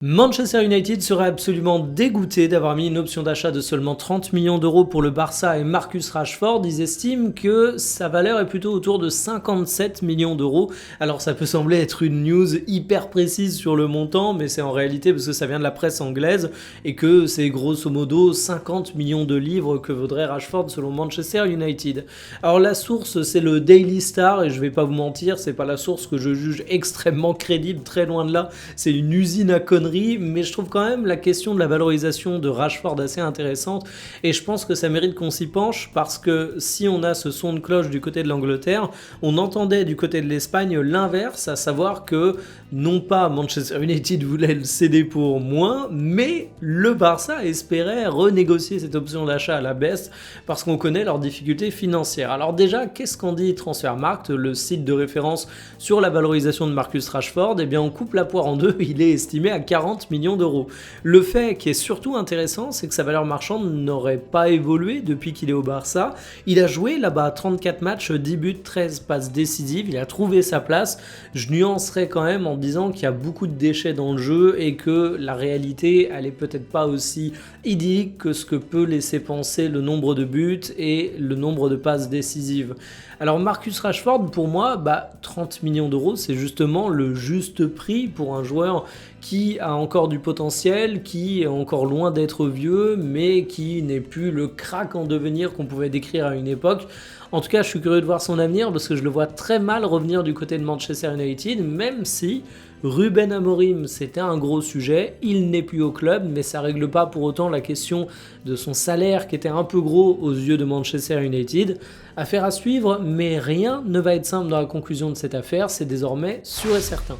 Manchester United serait absolument dégoûté d'avoir mis une option d'achat de seulement 30 millions d'euros pour le Barça et Marcus Rashford. Ils estiment que sa valeur est plutôt autour de 57 millions d'euros. Alors ça peut sembler être une news hyper précise sur le montant, mais c'est en réalité parce que ça vient de la presse anglaise et que c'est grosso modo 50 millions de livres que vaudrait Rashford selon Manchester United. Alors la source c'est le Daily Star et je vais pas vous mentir, c'est pas la source que je juge extrêmement crédible, très loin de là, c'est une usine à conneries. Mais je trouve quand même la question de la valorisation de Rashford assez intéressante et je pense que ça mérite qu'on s'y penche parce que si on a ce son de cloche du côté de l'Angleterre, on entendait du côté de l'Espagne l'inverse, à savoir que non pas Manchester United voulait le céder pour moins, mais le Barça espérait renégocier cette option d'achat à la baisse parce qu'on connaît leurs difficultés financières. Alors déjà, qu'est-ce qu'en dit Transfermarkt, le site de référence sur la valorisation de Marcus Rashford? Eh bien on coupe la poire en deux, il est estimé à 40 millions d'euros. Le fait qui est surtout intéressant, c'est que sa valeur marchande n'aurait pas évolué depuis qu'il est au Barça. Il a joué là-bas 34 matchs, 10 buts, 13 passes décisives, il a trouvé sa place. Je nuancerais quand même en disant qu'il y a beaucoup de déchets dans le jeu et que la réalité, elle est peut-être pas aussi idyllique que ce que peut laisser penser le nombre de buts et le nombre de passes décisives. Alors Marcus Rashford, pour moi, 30 millions d'euros, c'est justement le juste prix pour un joueur qui a encore du potentiel, qui est encore loin d'être vieux, mais qui n'est plus le crack en devenir qu'on pouvait décrire à une époque. En tout cas, je suis curieux de voir son avenir parce que je le vois très mal revenir du côté de Manchester United, même si Ruben Amorim, c'était un gros sujet. Il n'est plus au club, mais ça règle pas pour autant la question de son salaire qui était un peu gros aux yeux de Manchester United. Affaire à suivre, mais rien ne va être simple dans la conclusion de cette affaire, c'est désormais sûr et certain.